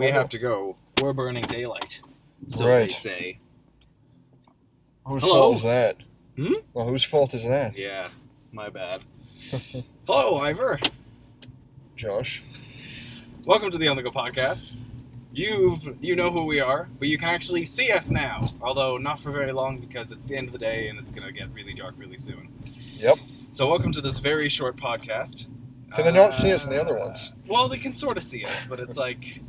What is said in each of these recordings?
We have to go. We're burning daylight. So Right. they say. Whose Hello? fault is that? Hmm? Well, whose fault is that? Yeah, my bad. Hello, Ivor. Josh. Welcome to the On The Go podcast. You know who we are, but you can actually see us now. Although not for very long because it's the end of the day and it's going to get really dark really soon. Yep. So welcome to this very short podcast. Can they not see us in the other ones? Well, they can sort of see us, but it's like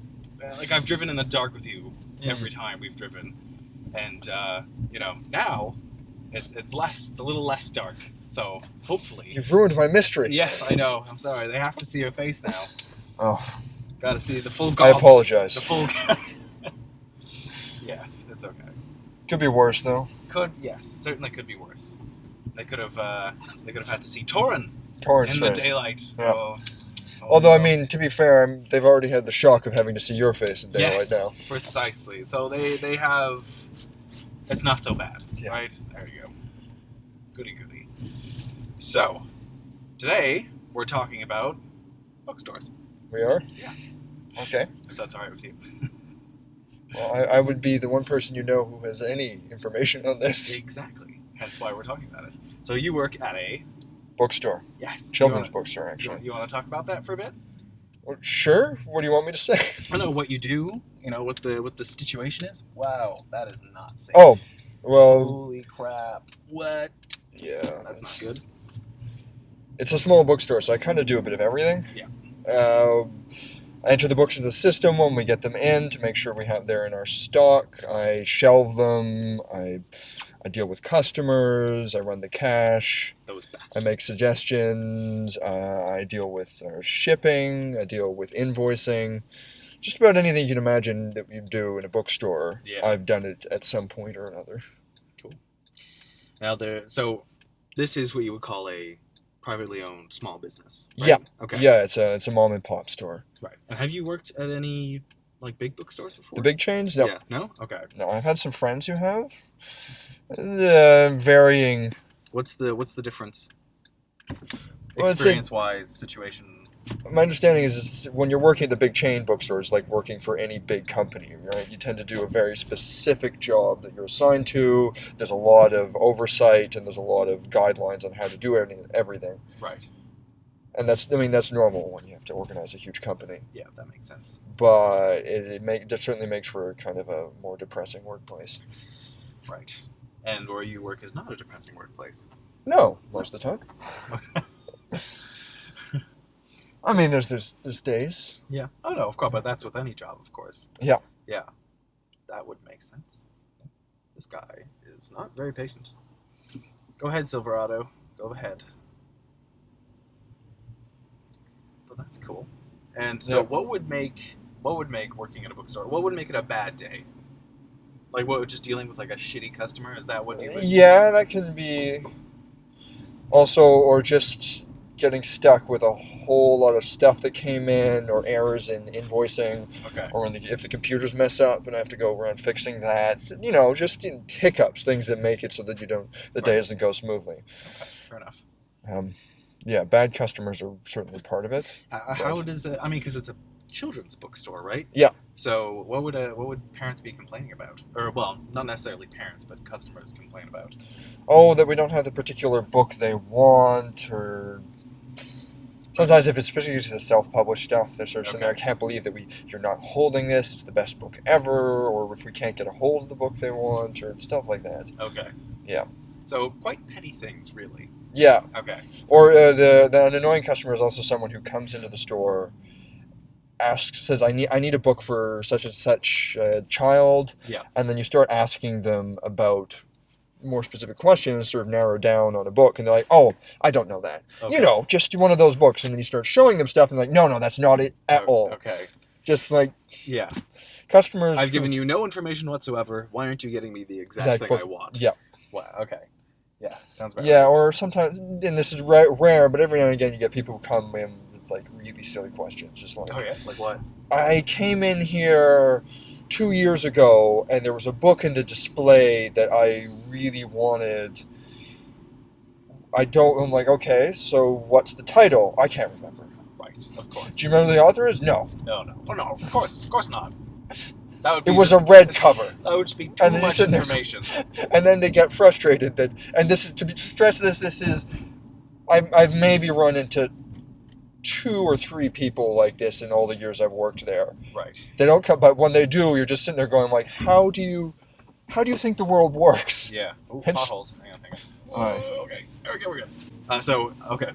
I've driven in the dark with you every time we've driven. And, now it's a little less dark. So hopefully. You've ruined my mystery. Yes, I know. I'm sorry. They have to see your face now. Oh. Got to see the full I goblin. apologize. The full. Yes, it's okay. Could be worse, though. Certainly could be worse. They could have had to see Torrin Torrance in the face. daylight. Yeah. Oh, Although, no. I mean, to be fair, they've already had the shock of having to see your face in daylight now. Precisely. So they have. It's not so bad, right? There you go. Goody. So, today we're talking about bookstores. We are? Yeah. Okay. If that's all right with you. Well, I would be the one person you know who has any information on this. Exactly. Hence why we're talking about it. So you work at a Bookstore. yes Children's bookstore, actually. You want to talk about that for a bit? Well, sure. What do you want me to say? I know what you do. You know what the situation is. Wow, that is not safe. Oh, well, Holy crap! What? yeah. That's not good. It's a small bookstore, so I kind of do a bit of everything. Yeah. I enter the books into the system when we get them in to make sure we have them in our stock. I shelve them. I deal with customers. I run the cash. Those bastards. I make suggestions. I deal with shipping. I deal with invoicing. Just about anything you can imagine that you do in a bookstore, Yeah. I've done it at some point or another. Cool. Now so this is what you would call a privately owned small business. Right? Yeah. Okay. Yeah, it's a mom and pop store. Right. And have you worked at any like big bookstores before? The big chains? No. Yeah. No. Okay. No, I've had some friends who have. Varying. What's the difference? Well, it's Experience-wise, situation. My understanding is when you're working at the big chain bookstores, like working for any big company, right? You tend to do a very specific job that you're assigned to. There's a lot of oversight and there's a lot of guidelines on how to do everything. Right. And that's normal when you have to organize a huge company. Yeah, that makes sense. But that certainly makes for kind of a more depressing workplace. Right. And where you work is not a depressing workplace. No, most of the time. I mean, there's days. Yeah. Oh no, of course, but that's with any job, of course. Yeah. Yeah. That would make sense. This guy is not very patient. Go ahead, Silverado. Go ahead. But that's cool. And so, Yep. what would make working at a bookstore? What would make it a bad day? Like, what? Just dealing with like a shitty customer? Is that what you would? Yeah, that can be. Also, or just getting stuck with a whole lot of stuff that came in, or errors in invoicing, Okay. or if the computers mess up and I have to go around fixing that. Just hiccups, things that make it so that the day doesn't go smoothly. Okay. Fair enough. Yeah, bad customers are certainly part of it. How does it? I mean, because it's a children's bookstore, right? Yeah. So what would parents be complaining about? Or well, not necessarily parents, but customers complain about. Oh, that we don't have the particular book they want, or sometimes if it's particularly to the self-published stuff, they're sort of sitting there, I can't believe that you're not holding this, it's the best book ever, or if we can't get a hold of the book they want, or stuff like that. Okay. Yeah. So quite petty things, really. Yeah. Okay. Or an annoying customer is also someone who comes into the store, says, I need a book for such and such child, Yeah. and then you start asking them about more specific questions, sort of narrow down on a book, and they're like, oh, I don't know that. Okay. Just one of those books, and then you start showing them stuff, and they're like, no, that's not it at all. Okay. Just like, Yeah. customers... I've given you no information whatsoever. Why aren't you getting me the exact thing book. I want? Yeah. Wow. Okay. Yeah. Sounds bad. Yeah, or sometimes, and this is rare, but every now and again you get people who come in with like really silly questions, just like, Oh yeah. Like what? I came in here 2 years ago, and there was a book in the display that I really wanted. I'm like, okay, so what's the title? I can't remember. Right. Of course. Do you remember who the author is? No. No. Oh no. Of course not. That would be It was just, a red cover. That would just be too And then you much sit there- information. And then they get frustrated that, and this is, to stress this is, I've maybe run into 2 or 3 people like this in all the years I've worked there. Right. They don't come, but when they do, you're just sitting there going like, how do you think the world works? Yeah. Ooh, It's- potholes. Hang on. Alright. Okay. Okay, we're good.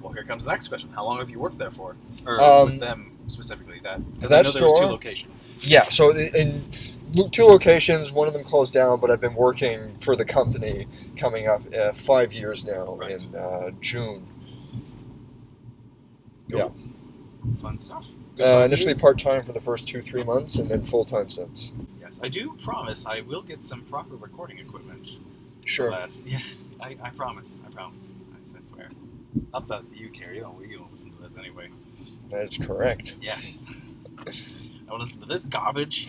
Well, here comes the next question. How long have you worked there for? Or with them specifically? Because I that know there was 2 store? locations. Yeah, so in 2 locations, one of them closed down, but I've been working for the company coming up 5 years now Right. in June. Cool. Yeah. Fun stuff. Good 5 Initially years. part-time for the first 2-3 months, and then full-time since. Yes, I do promise I will get some proper recording equipment. Sure. Yeah, I promise. I swear. Not that you care. You don't listen to this anyway. That's correct. Yes. I don't listen to this garbage.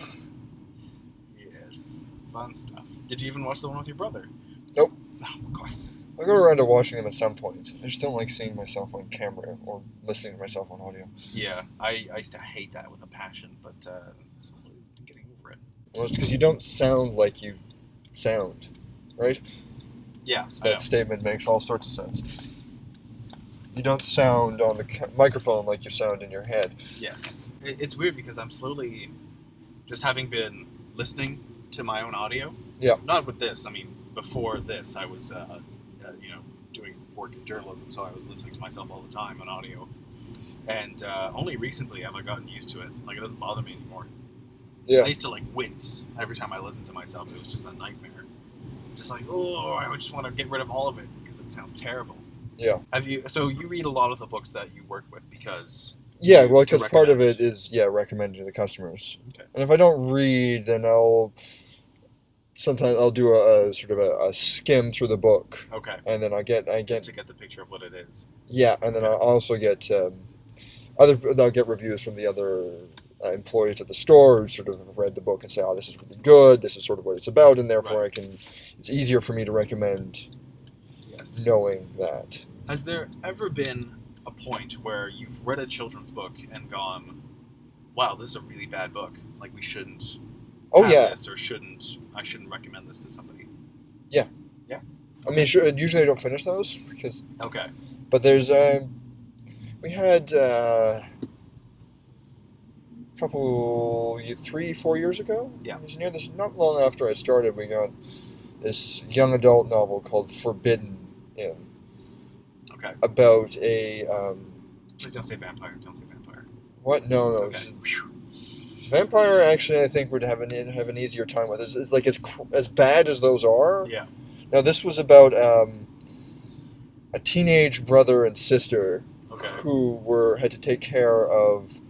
Yes. Fun stuff. Did you even watch the one with your brother? Nope. No, of course. I'll go around to watching them at some point. I just don't like seeing myself on camera or listening to myself on audio. Yeah, I used to hate that with a passion, but slowly getting over it. Well, it's because you don't sound like you sound, right? Yeah, So I know. that statement makes all sorts of sense. You don't sound on the microphone like you sound in your head. Yes. It's weird because I'm slowly, just having been listening to my own audio. Yeah. Not with this. I mean, before this, I was, doing work in journalism, so I was listening to myself all the time on audio. And only recently have I gotten used to it. Like, it doesn't bother me anymore. Yeah. I used to, like, wince every time I listened to myself. It was just a nightmare. Just like, oh, I would just want to get rid of all of it because it sounds terrible. Yeah. So you read a lot of the books that you work with because... Yeah, well, to because part of recommend. it is, recommending to the customers. Okay. And if I don't read, then sometimes I'll do a sort of a skim through the book. Okay. And then I get Just to get the picture of what it is. yeah, and then I'll also get I'll get reviews from the other employees at the store who sort of have read the book and say, oh, this is really good, this is sort of what it's about, and therefore Right. it's easier for me to recommend Yes. knowing that. Has there ever been a point where you've read a children's book and gone, wow, this is a really bad book. Like, we shouldn't Oh, have yeah. this, or I shouldn't recommend this to somebody. I mean, sure, usually I don't finish those, Okay. but there's, we had a couple, 3-4 years ago? Yeah. It was near this, not long after I started, we got this young adult novel called Forbidden in, Okay. about a, Please don't say vampire. Don't say vampire. what? No. Okay. Vampire, actually, I think would have an easier time with it. It's like as bad as those are. Yeah. Now, this was about a teenage brother and sister Okay. who had to take care of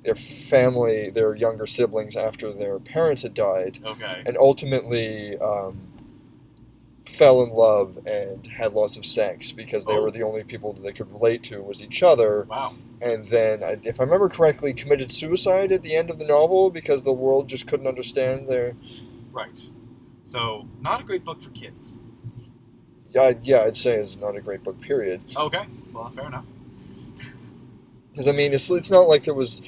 their family, their younger siblings, after their parents had died, Okay. and ultimately fell in love and had lots of sex because they Oh. were the only people that they could relate to was each other. Wow. And then, if I remember correctly, committed suicide at the end of the novel because the world just couldn't understand their... Right. So, not a great book for kids. Yeah, I'd say it's not a great book, period. Okay. Well, fair enough. Because, I mean, it's not like there was...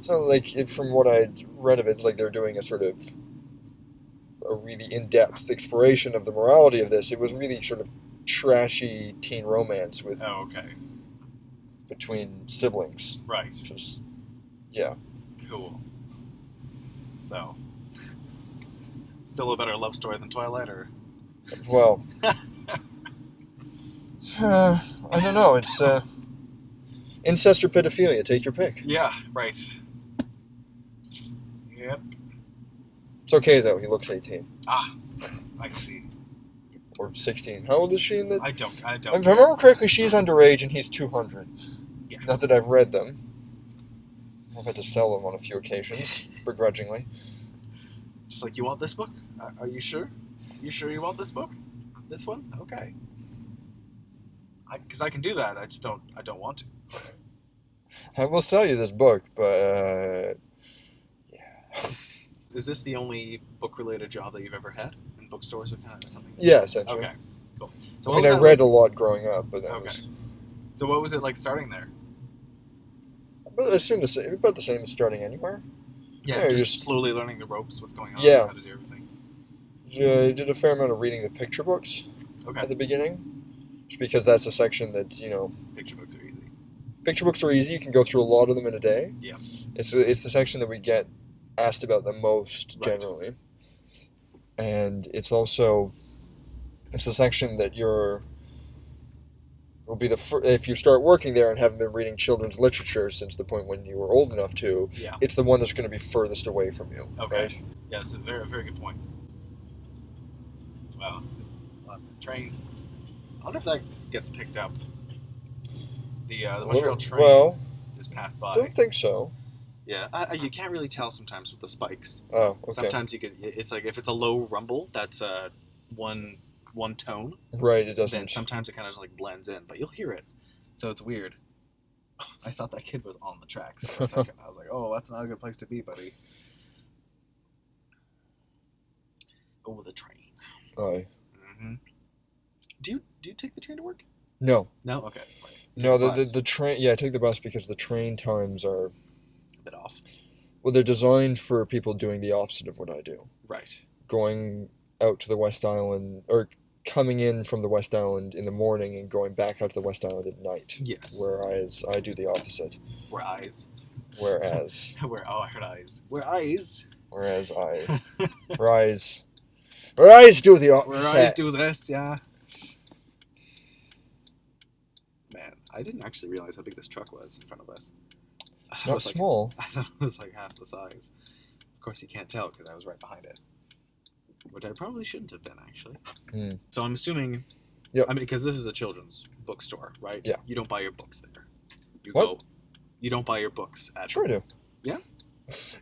It's not like, from what I'd read of it, it's like they're doing a sort of a really in-depth exploration of the morality of this. It was really sort of trashy teen romance with Oh, okay. between siblings. Right. Just, yeah. Cool. So, still a better love story than Twilight, or? Well, I don't know. It's incest or pedophilia. Take your pick. Yeah, right. Yep. It's okay though. He looks 18 Ah, I see. or 16. How old is she? I don't. If I remember correctly, she's underage and he's 200. Yes. Not that I've read them. I've had to sell them on a few occasions, begrudgingly. Just like, you want this book? Are you sure? You sure you want this book? This one? Okay. Because I can do that. I just don't. I don't want to. I will sell you this book, but yeah. Is this the only book-related job that you've ever had in bookstores, or kind of something? Yeah, essentially. Okay. Cool. So I what mean, was I that read like? a lot growing up, but that Okay. was... So what was it like starting there? But I assume about the same as starting anywhere. Yeah, just slowly learning the ropes, what's going on, yeah, how to do everything. I did a fair amount of reading the picture books at the beginning, just because that's a section that, Picture books are easy. Picture books are easy. You can go through a lot of them in a day. Yeah. It's the section that we get asked about the most generally, and it's the section that will be if you start working there and haven't been reading children's literature since the point when you were old enough to. Yeah. It's the one that's going to be furthest away from you. Okay. Right? Yeah, that's a very, very good point. Wow. Train. I wonder if that gets picked up. The Montreal train just passed by. Don't think so. Yeah, you can't really tell sometimes with the spikes. Oh, okay. Sometimes you can. It's like if it's a low rumble, that's one tone. Right, it doesn't. Then sometimes it kind of just like blends in, but you'll hear it. So it's weird. I thought that kid was on the tracks for a second. I was like, oh, that's not a good place to be, buddy. Oh, the train. Aye. Mm-hmm. Do you take the train to work? No. No? Okay. Right. No, the train... Yeah, I take the bus because the train times are... a bit off. Well, they're designed for people doing the opposite of what I do. Right. Going out to the West Island... Or coming in from the West Island in the morning and going back out to the West Island at night. Yes. Whereas I do the opposite. Whereas. I heard eyes. Whereas I do the opposite. Where eyes do this, yeah. Man, I didn't actually realize how big this truck was in front of us. It's not small. I thought it was like half the size. Of course, you can't tell because I was right behind it. Which I probably shouldn't have been, actually. Mm. So I'm assuming... Yep. I mean, because this is a children's bookstore, right? Yeah. You don't buy your books there. You don't buy your books at... Sure I do. Yeah?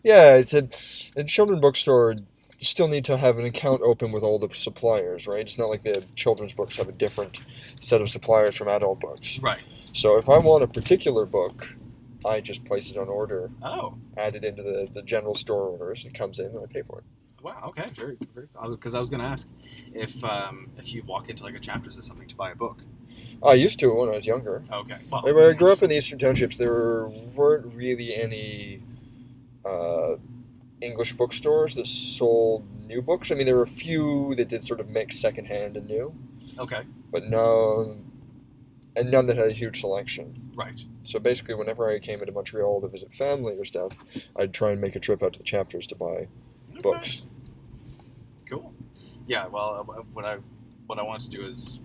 Yeah, it's a children's bookstore. You still need to have an account open with all the suppliers, right? It's not like the children's books have a different set of suppliers from adult books. Right. So if I want a particular book, I just place it on order. Oh. Add it into the general store orders. It comes in and I pay for it. Wow. Okay. Very, very. Because I was going to ask if you walk into like a Chapters or something to buy a book. I used to when I was younger. Okay. Well, when I grew up in the Eastern Townships, there weren't really any English bookstores that sold new books. I mean, there were a few that did sort of mix secondhand and new. Okay. But none that had a huge selection. Right. So basically, whenever I came into Montreal to visit family or stuff, I'd try and make a trip out to the Chapters to buy books. Cool. Yeah. Well, what I wanted to do is,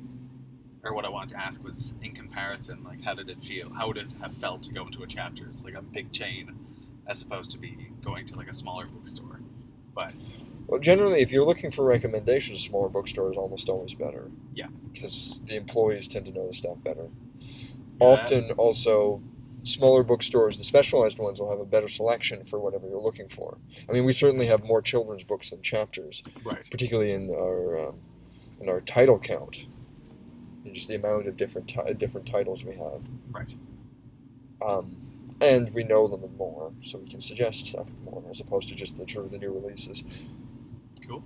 or what I wanted to ask was, in comparison, like, how did it feel? How would it have felt to go into a Chapters, like a big chain, as opposed to be going to like a smaller bookstore? But well, generally, if you're looking for recommendations, a smaller bookstore is almost always better. Yeah. Because the employees tend to know the stuff better. Yeah. Often, also, smaller bookstores, the specialized ones, will have a better selection for whatever you're looking for. I mean, we certainly have more children's books than Chapters, right? Particularly in our title count, and just the amount of different titles we have. Right. And we know them more, so we can suggest stuff more as opposed to just the new releases. Cool.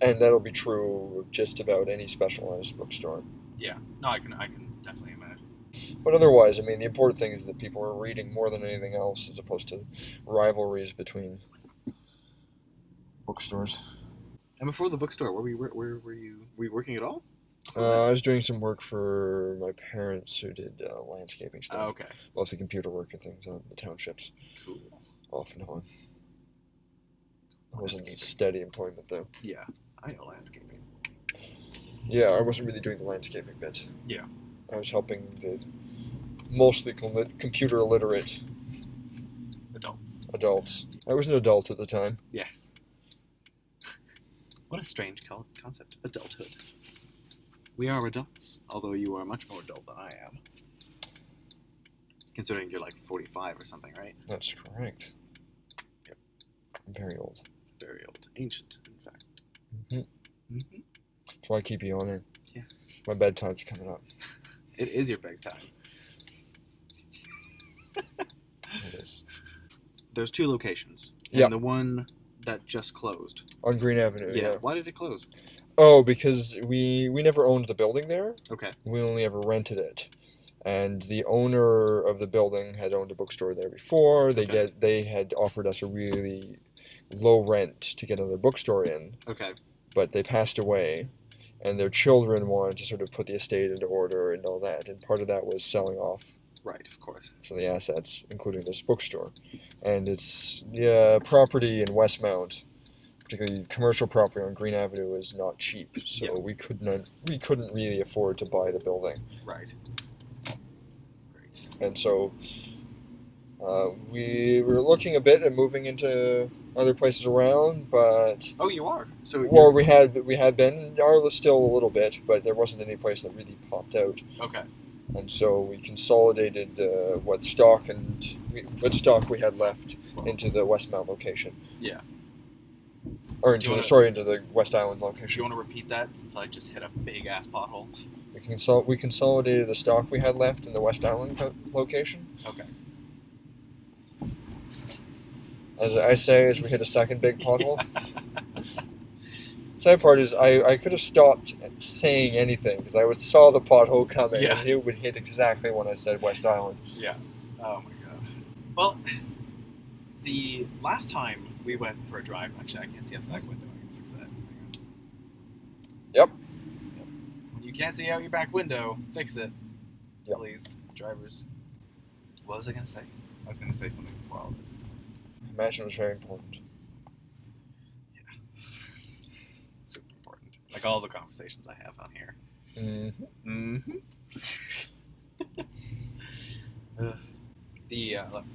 And that'll be true of just about any specialized bookstore. Yeah. No, I can definitely imagine. But otherwise, I mean, the important thing is that people are reading more than anything else, as opposed to rivalries between bookstores. And before the bookstore, where were you working at all? I was doing some work for my parents who did landscaping stuff. Oh, okay. Mostly computer work and things on the townships. Cool. Off and on. It wasn't steady employment, though. Yeah, I know landscaping. Yeah, I wasn't really doing the landscaping bit. Yeah. I was helping the mostly computer illiterate adults. I was an adult at the time. Yes. What a strange concept, adulthood. We are adults, although you are much more adult than I am. Considering you're like 45 or something, right? That's correct. Yep. I'm very old. Very old. Ancient, in fact. Mm-hmm. Mm-hmm. That's why I keep you on it. Yeah. My bedtime's coming up. It is your bedtime. It is. There's 2 locations. Yeah. And the one that just closed. On Green Avenue, yeah. Why did it close? Oh, because we never owned the building there. Okay. We only ever rented it. And the owner of the building had owned a bookstore there before. They had offered us a really low rent to get another bookstore in. Okay. But they passed away, and their children wanted to sort of put the estate into order and all that. And part of that was selling off. Right, of course. Some of the assets, including this bookstore. And it's property in Westmount, particularly commercial property on Green Avenue, is not cheap. So we couldn't really afford to buy the building. Right. Great. And so we were looking a bit at moving into other places around, but oh, you are. So we had been. Arla's still a little bit, but there wasn't any place that really popped out. Okay. And so we consolidated what stock we had left into the Westmount location. Yeah. Or into the West Island location. Do you want to repeat that since I just hit a big ass pothole? We consolidated the stock we had left in the West Island location. Okay. As I say, as we hit a second big pothole. Sad part is I could have stopped saying anything because I saw the pothole coming and it would hit exactly when I said West Island. Yeah. Oh my god. Well, the last time we went for a drive, actually I can't see out the back window. I can fix that. Yep. When you can't see out your back window, fix it. Yep. Please, drivers. What was I going to say? I was going to say something before all this. I imagine it was very important. Super important. Like all the conversations I have on here. Mm-hmm. Mm-hmm.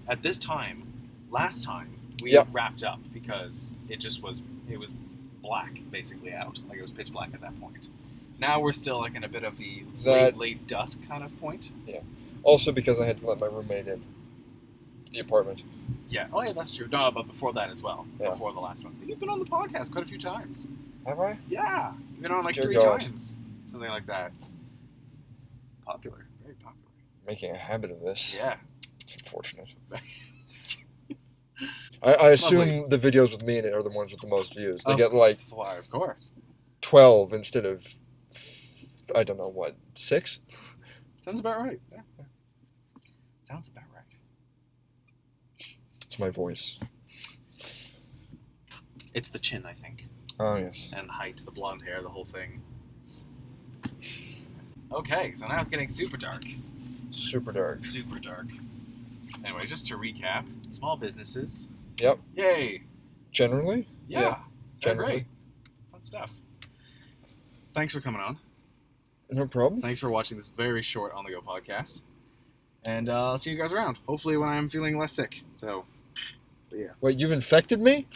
At this time, last time, we wrapped up because it was black basically out. Like it was pitch black at that point. Now we're still like in a bit of the late dusk kind of point. Yeah. Also because I had to let my roommate in the apartment. Yeah. Oh yeah, that's true. No, but before that as well. Yeah. Before the last one. You've been on the podcast quite a few times. Have I? Yeah. You've been on like Dear 3 God. times. Something like that. Popular. Very popular. Making a habit of this. Yeah. It's unfortunate. I assume the videos with me in it are the ones with the most views. They get like why, of course. 12 instead of I don't know what, 6? Sounds about right. Yeah. Sounds about right. It's my voice. It's the chin, I think. Oh yes. And the height, the blonde hair, the whole thing. Okay, so now it's getting super dark. Super dark. Super dark. Anyway, just to recap, small businesses. Yep. Yay. Generally? Yeah. Generally. Great. Fun stuff. Thanks for coming on. No problem. Thanks for watching this very short On The Go podcast. And I'll see you guys around. Hopefully when I'm feeling less sick. So, yeah. Wait, you've infected me?